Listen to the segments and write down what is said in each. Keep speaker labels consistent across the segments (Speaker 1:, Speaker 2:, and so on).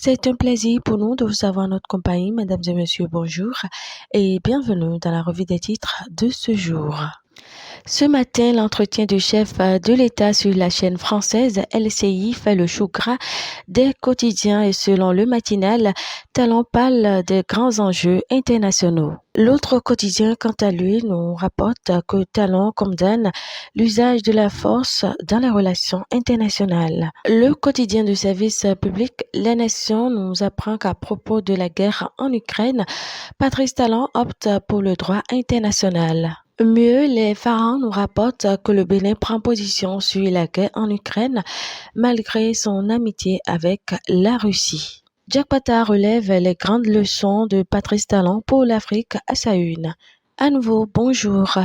Speaker 1: C'est un plaisir pour nous de vous avoir en notre compagnie, mesdames et messieurs, bonjour et bienvenue dans la revue des titres de ce jour. Ce matin, l'entretien du chef de l'État sur la chaîne française LCI fait le chou gras des quotidiens et selon le matinal, Talon parle des grands enjeux internationaux. L'autre quotidien, quant à lui, nous rapporte que Talon condamne l'usage de la force dans les relations internationales. Le quotidien du service public La Nation nous apprend qu'à propos de la guerre en Ukraine, Patrice Talon opte pour le droit international. Mieux, les pharaons nous rapportent que le Bénin prend position sur la guerre en Ukraine malgré son amitié avec la Russie. Jack Pata relève les grandes leçons de Patrice Talon pour l'Afrique à sa une. À nouveau, bonjour.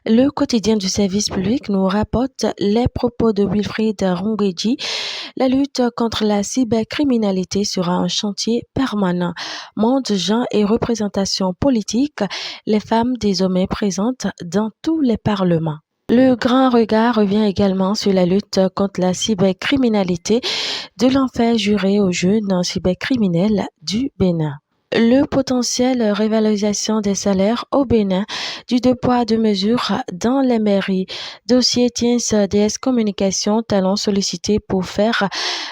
Speaker 1: Le quotidien du service public nous rapporte les propos de Wilfried Rungweji. La lutte contre la cybercriminalité sera un chantier permanent. Monde, genre et représentation politique, les femmes désormais présentes dans tous les parlements. Le grand regard revient également sur la lutte contre la cybercriminalité, de l'enfer juré aux jeunes cybercriminels du Bénin. Le potentiel révalorisation des salaires au Bénin, du deux poids deux mesures dans les mairies. Dossier TINS DS Communication, Talon sollicité pour faire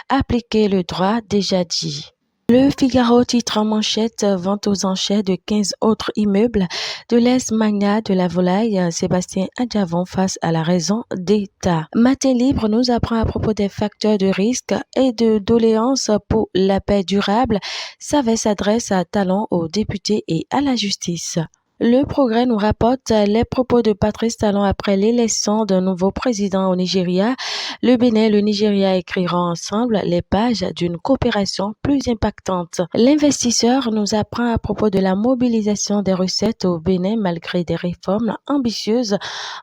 Speaker 1: appliquer le droit déjà dit. Le Figaro titre en manchette vente aux enchères de 15 autres immeubles de l'ex-magnat de la volaille Sébastien Adjavon face à la raison d'État. Matin Libre nous apprend à propos des facteurs de risque et de doléances pour la paix durable. Savait s'adresse à Talon aux députés et à la justice. Le Progrès nous rapporte les propos de Patrice Talon après l'élection d'un nouveau président au Nigeria. Le Bénin et le Nigeria écriront ensemble les pages d'une coopération plus impactante. L'investisseur nous apprend à propos de la mobilisation des recettes au Bénin malgré des réformes ambitieuses,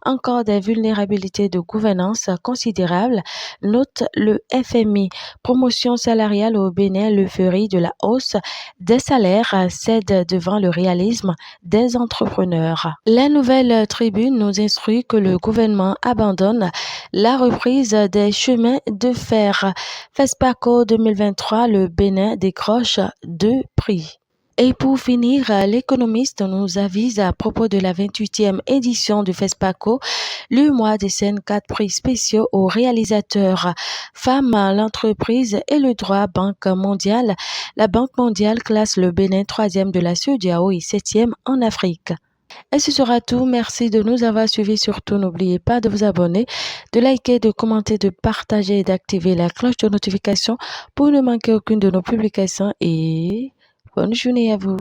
Speaker 1: encore des vulnérabilités de gouvernance considérables. Note le FMI. Promotion salariale au Bénin, l'euphorie de la hausse des salaires cède devant le réalisme des entrepreneurs. La Nouvelle Tribune nous instruit que le gouvernement abandonne la reprise des chemins de fer. FESPACO 2023, le Bénin décroche 2 prix. Et pour finir, l'économiste nous avise à propos de la 28e édition du FESPACO, le mois décerne 4 prix spéciaux aux réalisateurs. Femmes, l'entreprise et le droit Banque mondiale. La Banque mondiale classe le Bénin 3e de la CEDEAO et 7e en Afrique. Et ce sera tout. Merci de nous avoir suivis. Surtout, n'oubliez pas de vous abonner, de liker, de commenter, de partager et d'activer la cloche de notification pour ne manquer aucune de nos publications. Et bonne journée à vous.